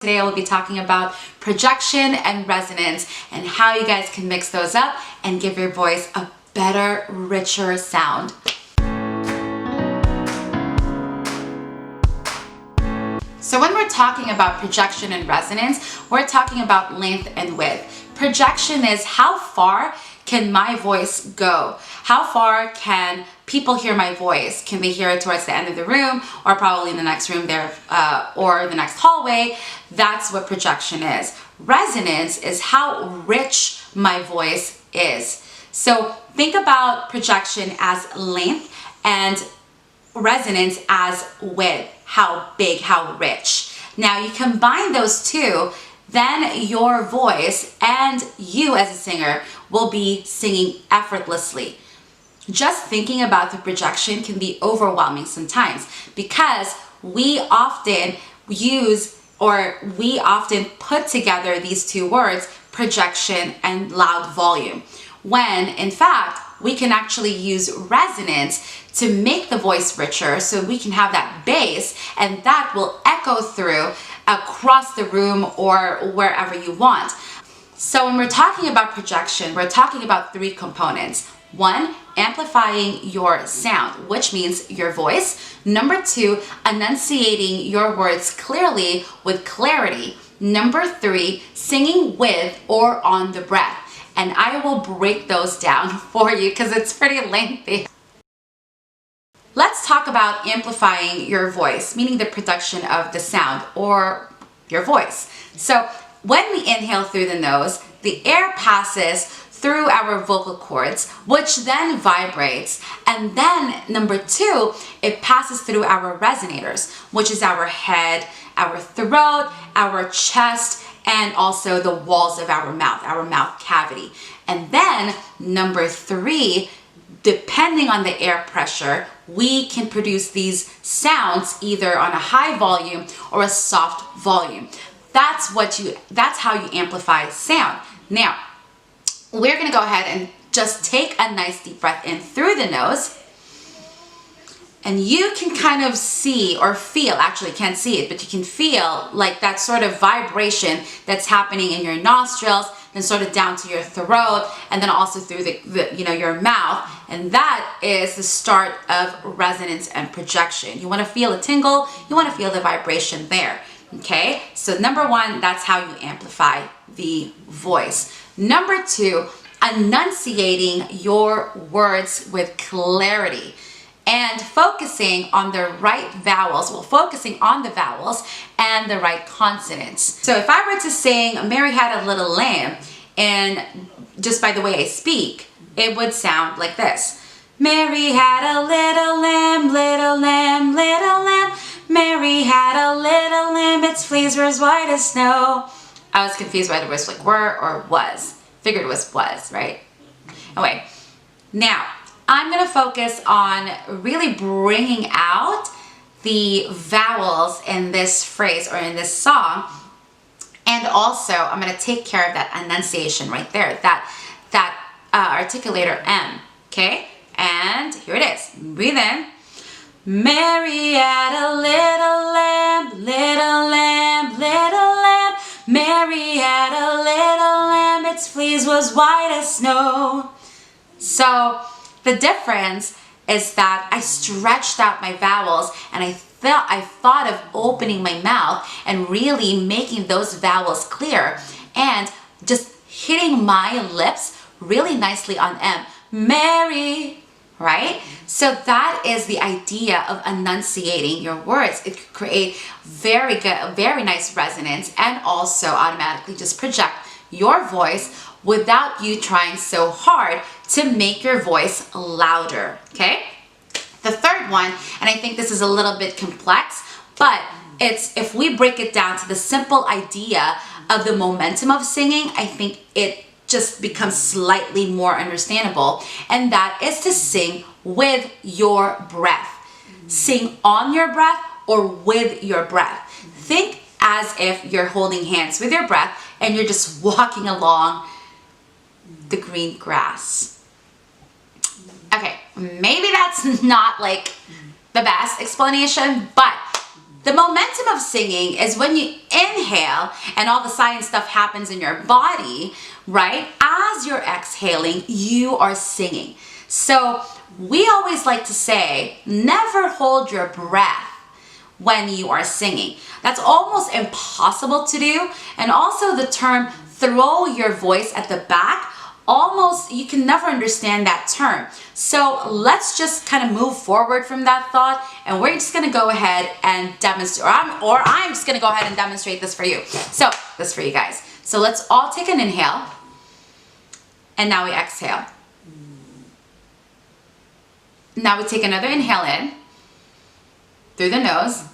Today I will be talking about projection and resonance and how you guys can mix those up and give your voice a better, richer sound. So when we're talking about projection and resonance, we're talking about length and width. Projection is how far can my voice go? How far can people hear my voice? Can they hear it towards the end of the room or probably in the next room there or the next hallway? That's what projection is. Resonance is how rich my voice is. So think about projection as length and resonance as width, how big, how rich. Now you combine those two, then your voice and you as a singer will be singing effortlessly. Just thinking about the projection can be overwhelming sometimes because we often put together these two words, projection and loud volume, when in fact we can actually use resonance to make the voice richer so we can have that bass and that will echo through across the room or wherever you want. So when we're talking about projection, we're talking about three components. One, amplifying your sound, which means your voice. Number two, enunciating your words clearly with clarity. Number three, singing with or on the breath. And I will break those down for you because it's pretty lengthy. Let's talk about amplifying your voice, meaning the production of the sound or your voice. So when we inhale through the nose, the air passes through our vocal cords, which then vibrates. And then number two, it passes through our resonators, which is our head, our throat, our chest, and also the walls of our mouth cavity. And then number three, depending on the air pressure, we can produce these sounds either on a high volume or a soft volume. That's how you amplify sound. Now, we're gonna go ahead and just take a nice deep breath in through the nose. And you can kind of see or feel, actually can't see it, but you can feel like that sort of vibration that's happening in your nostrils, then sort of down to your throat, and then also through your mouth. And that is the start of resonance and projection. You wanna feel a tingle, you wanna feel the vibration there, okay? So number one, that's how you amplify the voice. Number two, enunciating your words with clarity and focusing on the right vowels, focusing on the vowels and the right consonants. So if I were to sing Mary Had a Little Lamb, and just by the way I speak, it would sound like this. Mary had a little lamb, little lamb, little lamb. Mary had a little lamb, its fleece were as white as snow. I was confused whether it was like were or was. Figured it was, right? Anyway, now I'm gonna focus on really bringing out the vowels in this phrase or in this song. And also I'm gonna take care of that enunciation right there, that articulator M, okay? And here it is, breathe in. Mary had a little lamb, little lamb, little lamb. Mary had a little lamb, its fleece was white as snow. So the difference is that I stretched out my vowels and I thought of opening my mouth and really making those vowels clear and just hitting my lips really nicely on M. Mary, right? So that is the idea of enunciating your words. It could create very nice resonance and also automatically just project your voice without you trying so hard to make your voice louder, okay? The third one, and I think this is a little bit complex, but if we break it down to the simple idea of the momentum of singing, I think it just becomes slightly more understandable, and that is to sing with your breath. Sing on your breath or with your breath. Think as if you're holding hands with your breath and you're just walking along the green grass. Okay, maybe that's not like the best explanation, but The momentum of singing is when you inhale and all the science stuff happens in your body, right? As you're exhaling, you are singing. So we always like to say, never hold your breath when you are singing. That's almost impossible to do. And also the term throw your voice at the back, almost, you can never understand that term. So let's just kind of move forward from that thought, and we're just gonna go ahead and demonstrate, or I'm just gonna go ahead and demonstrate this for you. So this for you guys. So let's all take an inhale, and now we exhale. Now we take another inhale in through the nose,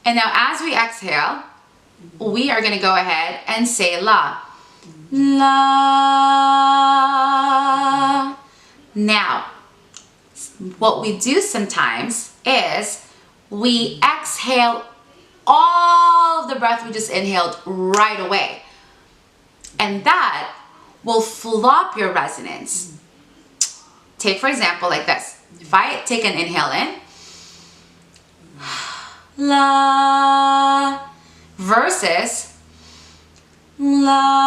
and now as we exhale, we are gonna go ahead and say la. La. Now, what we do sometimes is we exhale all of the breath we just inhaled right away. And that will flop your resonance. Take, for example, like this. If I take an inhale in, la, versus la.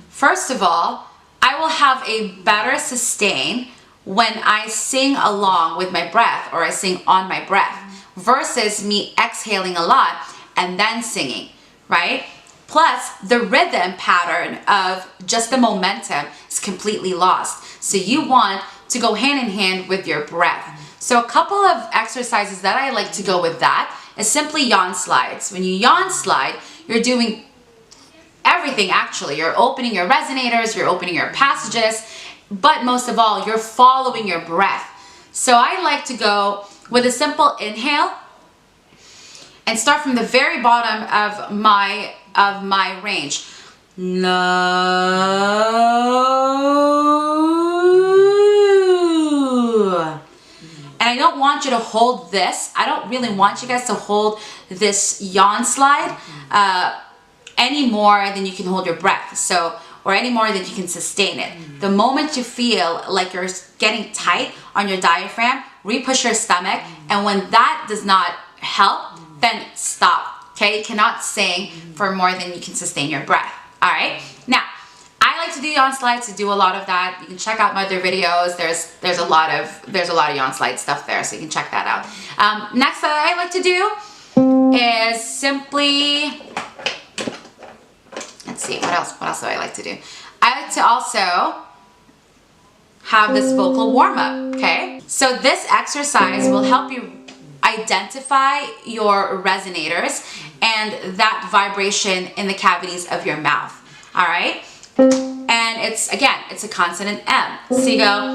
First of all, I will have a better sustain when I sing along with my breath, or I sing on my breath, versus me exhaling a lot and then singing, right? Plus, the rhythm pattern of just the momentum is completely lost. So you want to go hand in hand with your breath. So a couple of exercises that I like to go with that is simply yawn slides. When you yawn slide, you're doing everything actually. You're opening your resonators, you're opening your passages, but most of all, you're following your breath. So I like to go with a simple inhale and start from the very bottom of my range. No. And I don't want you to hold this. I don't really want you guys to hold this yawn slide any more than you can hold your breath. So, or any more than you can sustain it. The moment you feel like you're getting tight on your diaphragm, re-push your stomach, and when that does not help, then stop. Okay, you cannot sing for more than you can sustain your breath. All right. Now, I like to do yawn slides, to do a lot of that. You can check out my other videos. There's a lot of yawn slide stuff there, so you can check that out. Next that I like to do is simply, let's see, what else do I like to do? I like to also have this vocal warm-up, okay? So this exercise will help you identify your resonators and that vibration in the cavities of your mouth, all right? And it's, again, it's a consonant M. So you go,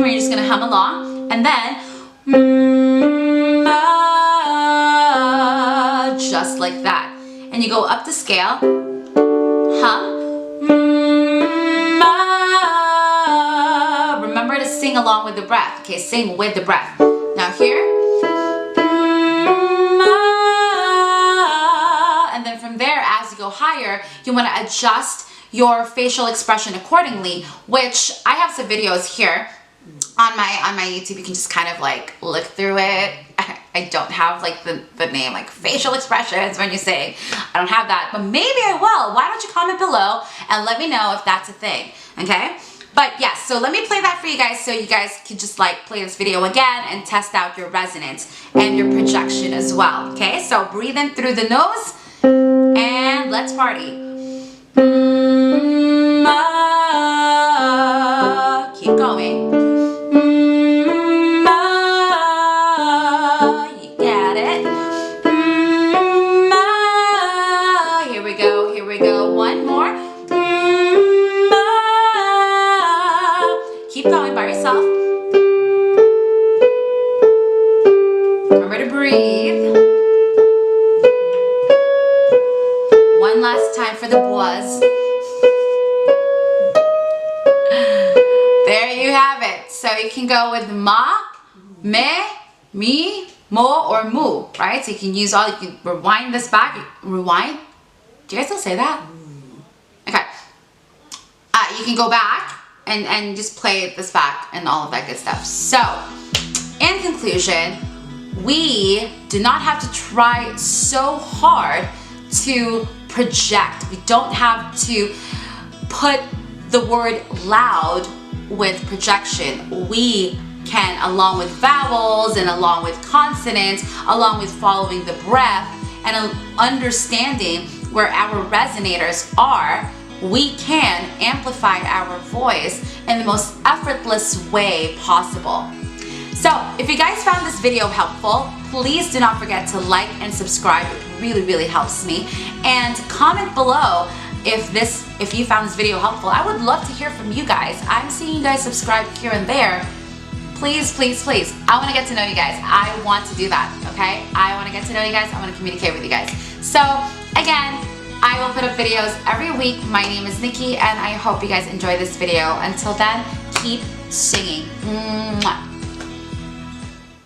you're just gonna hum along, and then, just like that. And you go up the scale, hum, remember to sing along with the breath, okay? Sing with the breath. Now here, and then from there, as you go higher, you want to adjust your facial expression accordingly, which I have some videos here on my YouTube. You can just kind of like look through it. I don't have like the name like facial expressions when you sing. I don't have that, but maybe I will. Why don't you comment below and let me know if that's a thing, okay? But yes, so let me play that for you guys so you guys can just like play this video again and test out your resonance and your projection as well, okay? So breathe in through the nose and let's party. Keep going. You got it. Here we go. One more. Keep going by yourself. Remember to breathe. One last time for the bois. There you have it. So you can go with ma, me, mi, mo, or mu, right? So you can use all, you can rewind this back. Rewind? Do you guys still say that? Okay. You can go back and just play this back and all of that good stuff. So, in conclusion, we do not have to try so hard to project. We don't have to put the word loud with projection. We can, along with vowels and along with consonants, along with following the breath and understanding where our resonators are, we can amplify our voice in the most effortless way possible. So if you guys found this video helpful, please do not forget to like and subscribe. It really helps me. And comment below if you found this video helpful. I would love to hear from you guys. I'm seeing you guys subscribe here and there. Please. I want to get to know you guys. I want to do that, okay? I want to get to know you guys. I want to communicate with you guys. So again, I will put up videos every week. My name is Nikki, and I hope you guys enjoy this video. Until then, keep singing. Mwah.